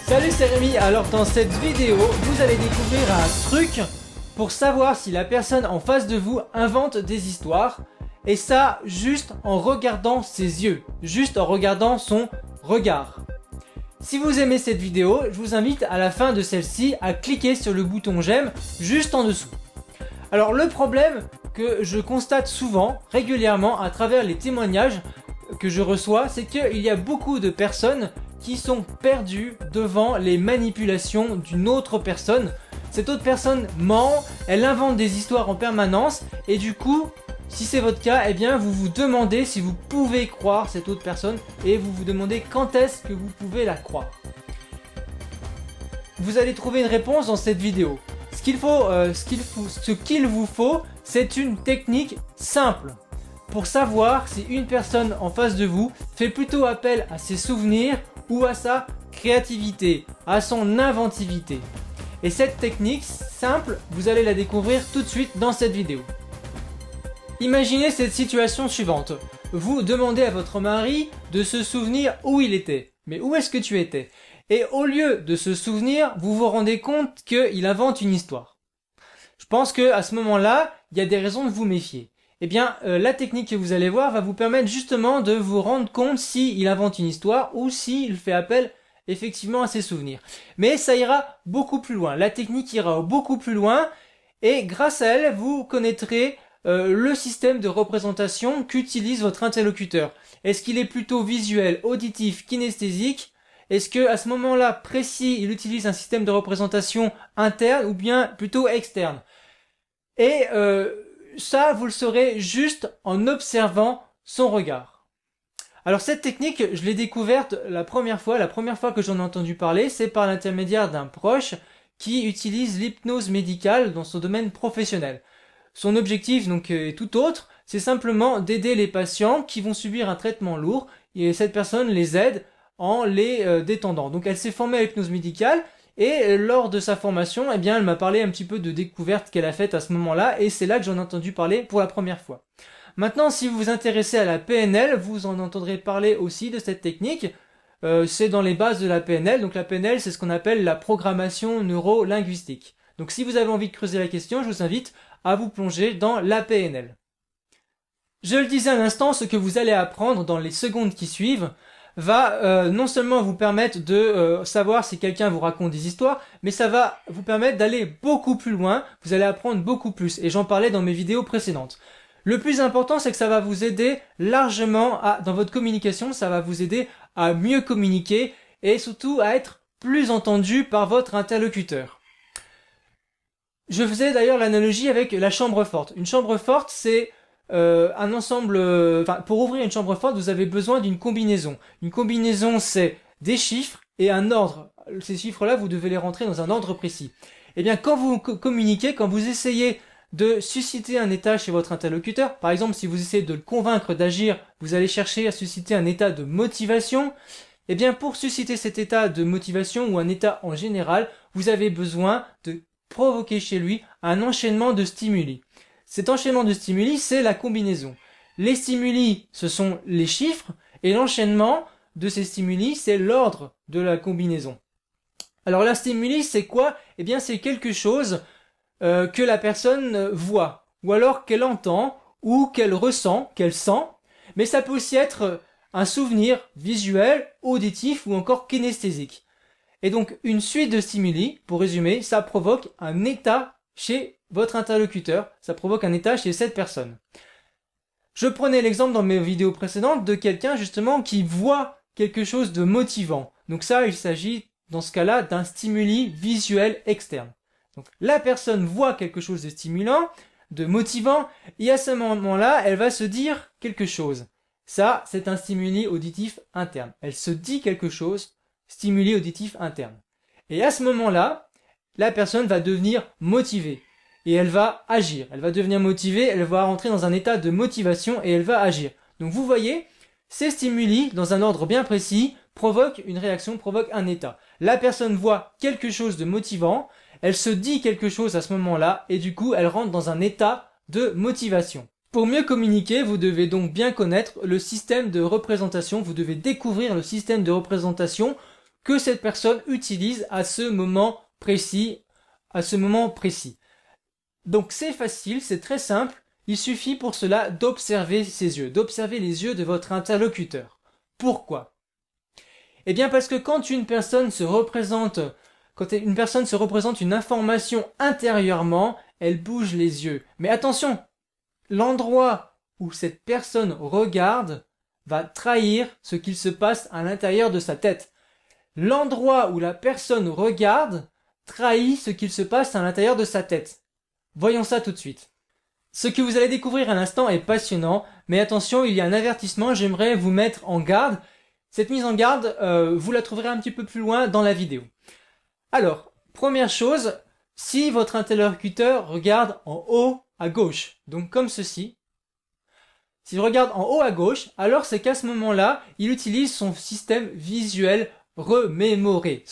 Salut, c'est Rémi. Alors dans cette vidéo, vous allez découvrir un truc pour savoir si la personne en face de vous invente des histoires. Et ça, juste en regardant ses yeux, juste en regardant son regard. Si vous aimez cette vidéo, je vous invite à la fin de celle-ci à cliquer sur le bouton j'aime juste en dessous. Alors le problème que je constate souvent, régulièrement à travers les témoignages que je reçois, c'est qu'il y a beaucoup de personnes qui sont perdues devant les manipulations d'une autre personne. Cette autre personne ment, elle invente des histoires en permanence et du coup, si c'est votre cas, eh bien vous vous demandez si vous pouvez croire cette autre personne et vous vous demandez quand est-ce que vous pouvez la croire. Vous allez trouver une réponse dans cette vidéo. Ce qu'il vous faut, c'est une technique simple pour savoir si une personne en face de vous fait plutôt appel à ses souvenirs ou à sa créativité, à son inventivité. Et cette technique simple, vous allez la découvrir tout de suite dans cette vidéo. Imaginez cette situation suivante. Vous demandez à votre mari de se souvenir où il était. Mais où est-ce que tu étais? Et au lieu de se souvenir, vous vous rendez compte qu'il invente une histoire. Je pense qu'à ce moment-là, il y a des raisons de vous méfier. Eh bien, la technique que vous allez voir va vous permettre justement de vous rendre compte s'il invente une histoire ou s'il fait appel effectivement à ses souvenirs. Mais ça ira beaucoup plus loin. La technique ira beaucoup plus loin et grâce à elle, vous connaîtrez le système de représentation qu'utilise votre interlocuteur. Est-ce qu'il est plutôt visuel, auditif, kinesthésique? Est-ce que à ce moment-là précis, il utilise un système de représentation interne ou bien plutôt externe? Et ça, vous le saurez juste en observant son regard. Alors cette technique, je l'ai découverte la première fois que j'en ai entendu parler, c'est par l'intermédiaire d'un proche qui utilise l'hypnose médicale dans son domaine professionnel. Son objectif donc est tout autre, c'est simplement d'aider les patients qui vont subir un traitement lourd et cette personne les aide en les détendant. Donc elle s'est formée à l'hypnose médicale et lors de sa formation, eh bien elle m'a parlé un petit peu de découvertes qu'elle a faites à ce moment-là et c'est là que j'en ai entendu parler pour la première fois. Maintenant, si vous vous intéressez à la PNL, vous en entendrez parler aussi de cette technique. C'est dans les bases de la PNL. Donc la PNL, c'est ce qu'on appelle la programmation neuro-linguistique. Donc si vous avez envie de creuser la question, je vous invite à vous plonger dans la PNL. Je le disais à l'instant, ce que vous allez apprendre dans les secondes qui suivent va non seulement vous permettre de savoir si quelqu'un vous raconte des histoires, mais ça va vous permettre d'aller beaucoup plus loin, vous allez apprendre beaucoup plus, et j'en parlais dans mes vidéos précédentes. Le plus important, c'est que ça va vous aider largement dans votre communication, ça va vous aider à mieux communiquer et surtout à être plus entendu par votre interlocuteur. Je faisais d'ailleurs l'analogie avec la chambre forte. Une chambre forte, c'est un ensemble... pour ouvrir une chambre forte, vous avez besoin d'une combinaison. Une combinaison, c'est des chiffres et un ordre. Ces chiffres-là, vous devez les rentrer dans un ordre précis. Eh bien, quand vous communiquez, quand vous essayez de susciter un état chez votre interlocuteur, par exemple, si vous essayez de le convaincre d'agir, vous allez chercher à susciter un état de motivation. Eh bien, pour susciter cet état de motivation ou un état en général, vous avez besoin de provoquer chez lui un enchaînement de stimuli. Cet enchaînement de stimuli, c'est la combinaison. Les stimuli, ce sont les chiffres, et l'enchaînement de ces stimuli, c'est l'ordre de la combinaison. Alors la stimuli, c'est quoi? Eh bien, c'est quelque chose que la personne voit, ou alors qu'elle entend, ou qu'elle ressent, qu'elle sent, mais ça peut aussi être un souvenir visuel, auditif, ou encore kinesthésique. Et donc, une suite de stimuli, pour résumer, ça provoque un état chez votre interlocuteur, ça provoque un état chez cette personne. Je prenais l'exemple dans mes vidéos précédentes de quelqu'un justement qui voit quelque chose de motivant. Donc ça, il s'agit dans ce cas-là d'un stimuli visuel externe. Donc la personne voit quelque chose de stimulant, de motivant, et à ce moment-là, elle va se dire quelque chose. Ça, c'est un stimuli auditif interne. Elle se dit quelque chose, stimuli auditif interne. Et à ce moment-là, la personne va devenir motivée. Et elle va agir. Elle va devenir motivée, elle va rentrer dans un état de motivation et elle va agir. Donc vous voyez, ces stimuli, dans un ordre bien précis, provoquent une réaction, provoquent un état. La personne voit quelque chose de motivant, elle se dit quelque chose à ce moment-là et du coup elle rentre dans un état de motivation. Pour mieux communiquer, vous devez donc bien connaître le système de représentation, vous devez découvrir le système de représentation que cette personne utilise à ce moment précis, Donc c'est facile, c'est très simple, il suffit pour cela d'observer ses yeux, d'observer les yeux de votre interlocuteur. Pourquoi? Eh bien parce que quand une personne se représente une information intérieurement, elle bouge les yeux. Mais attention, l'endroit où cette personne regarde va trahir ce qu'il se passe à l'intérieur de sa tête. L'endroit où la personne regarde trahit ce qu'il se passe à l'intérieur de sa tête. Voyons ça tout de suite. Ce que vous allez découvrir à l'instant est passionnant, mais attention, il y a un avertissement, j'aimerais vous mettre en garde. Cette mise en garde, vous la trouverez un petit peu plus loin dans la vidéo. Alors, première chose, si votre interlocuteur regarde en haut à gauche, donc comme ceci, s'il regarde en haut à gauche, alors c'est qu'à ce moment-là, il utilise son système visuel remémoré.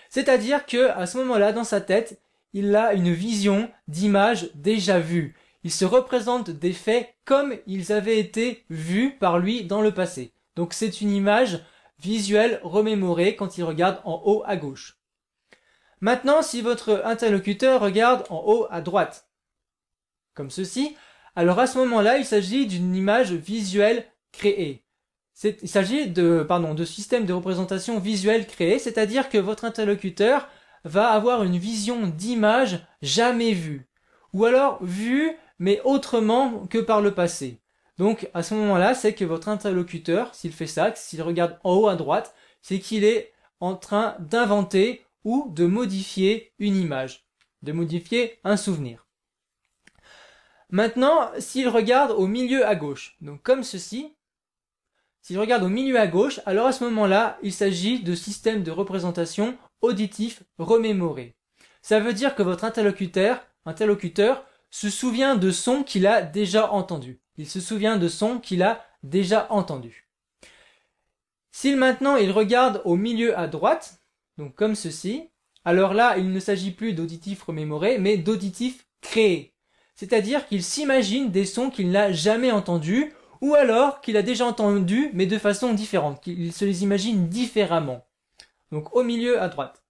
C'est-à-dire que à ce moment-là, dans sa tête, il a une vision d'images déjà vues. Il se représente des faits comme ils avaient été vus par lui dans le passé. Donc c'est une image visuelle remémorée quand il regarde en haut à gauche. Maintenant, si votre interlocuteur regarde en haut à droite, comme ceci, alors à ce moment-là, il s'agit d'une image visuelle créée. Il s'agit de système de représentation visuelle créé, c'est-à-dire que votre interlocuteur va avoir une vision d'image jamais vue, ou alors vue mais autrement que par le passé. Donc à ce moment-là, c'est que votre interlocuteur, s'il fait ça, s'il regarde en haut à droite, c'est qu'il est en train d'inventer ou de modifier une image, de modifier un souvenir. Maintenant, s'il regarde au milieu à gauche, donc comme ceci, s'il regarde au milieu à gauche, alors à ce moment-là, il s'agit de système de représentation auditif remémoré. Ça veut dire que votre interlocuteur se souvient de sons qu'il a déjà entendus. Il se souvient de sons qu'il a déjà entendus. S'il maintenant il regarde au milieu à droite, donc comme ceci, alors là il ne s'agit plus d'auditif remémoré, mais d'auditif créé. C'est-à-dire qu'il s'imagine des sons qu'il n'a jamais entendus, ou alors qu'il a déjà entendus, mais de façon différente, qu'il se les imagine différemment. Donc au milieu à droite.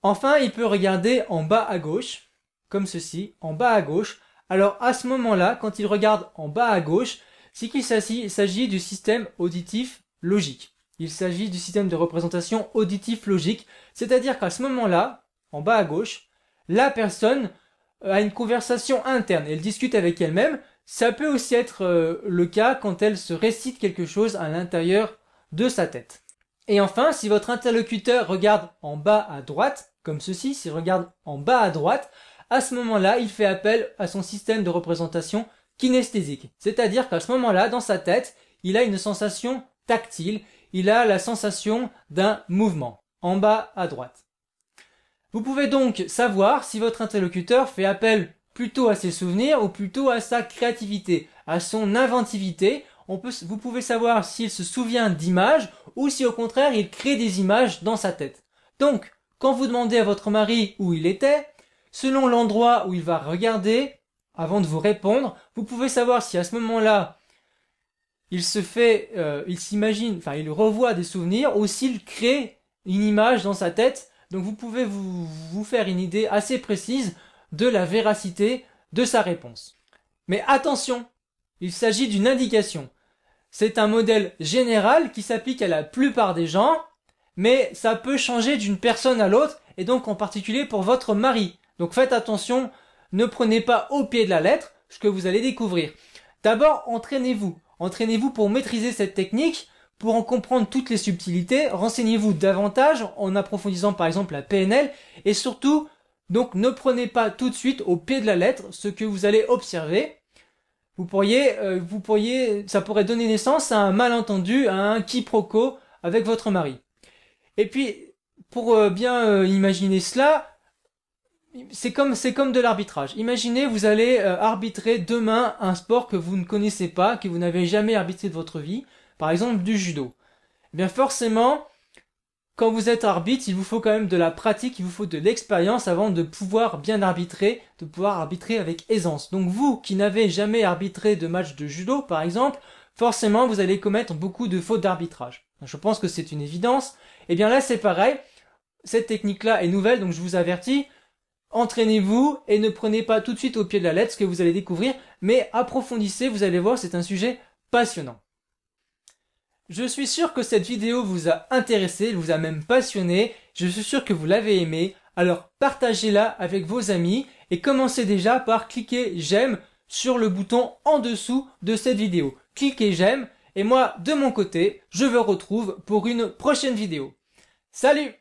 Enfin, il peut regarder en bas à gauche, comme ceci, en bas à gauche. Alors à ce moment-là, quand il regarde en bas à gauche, c'est qu'il s'agit du système auditif logique. Il s'agit du système de représentation auditif logique, c'est-à-dire qu'à ce moment-là, en bas à gauche, la personne a une conversation interne, elle discute avec elle-même. Ça peut aussi être le cas quand elle se récite quelque chose à l'intérieur de sa tête. Et enfin, si votre interlocuteur regarde en bas à droite, comme ceci, s'il regarde en bas à droite, à ce moment-là, il fait appel à son système de représentation kinesthésique. C'est-à-dire qu'à ce moment-là, dans sa tête, il a une sensation tactile, il a la sensation d'un mouvement, en bas à droite. Vous pouvez donc savoir si votre interlocuteur fait appel plutôt à ses souvenirs ou plutôt à sa créativité, à son inventivité. Vous pouvez savoir s'il se souvient d'images ou si au contraire il crée des images dans sa tête. Donc, quand vous demandez à votre mari où il était, selon l'endroit où il va regarder, avant de vous répondre, vous pouvez savoir si à ce moment-là, il revoit des souvenirs ou s'il crée une image dans sa tête. Donc vous pouvez vous faire une idée assez précise de la véracité de sa réponse. Mais attention, il s'agit d'une indication. C'est un modèle général qui s'applique à la plupart des gens, mais ça peut changer d'une personne à l'autre, et donc en particulier pour votre mari. Donc faites attention, ne prenez pas au pied de la lettre ce que vous allez découvrir. D'abord, entraînez-vous. Entraînez-vous pour maîtriser cette technique, pour en comprendre toutes les subtilités. Renseignez-vous davantage en approfondissant par exemple la PNL, et surtout, donc ne prenez pas tout de suite au pied de la lettre ce que vous allez observer. Ça pourrait donner naissance à un malentendu, à un quiproquo avec votre mari. Et puis, pour bien imaginer cela, c'est comme de l'arbitrage. Imaginez, vous allez arbitrer demain un sport que vous ne connaissez pas, que vous n'avez jamais arbitré de votre vie, par exemple du judo. Eh bien forcément, quand vous êtes arbitre, il vous faut quand même de la pratique, il vous faut de l'expérience avant de pouvoir bien arbitrer, de pouvoir arbitrer avec aisance. Donc vous qui n'avez jamais arbitré de match de judo, par exemple, forcément vous allez commettre beaucoup de fautes d'arbitrage. Je pense que c'est une évidence. Et bien là c'est pareil, cette technique-là est nouvelle, donc je vous avertis, entraînez-vous et ne prenez pas tout de suite au pied de la lettre ce que vous allez découvrir, mais approfondissez, vous allez voir, c'est un sujet passionnant. Je suis sûr que cette vidéo vous a intéressé, vous a même passionné, je suis sûr que vous l'avez aimé, alors partagez-la avec vos amis et commencez déjà par cliquer j'aime sur le bouton en dessous de cette vidéo. Cliquez j'aime et moi de mon côté, je vous retrouve pour une prochaine vidéo. Salut!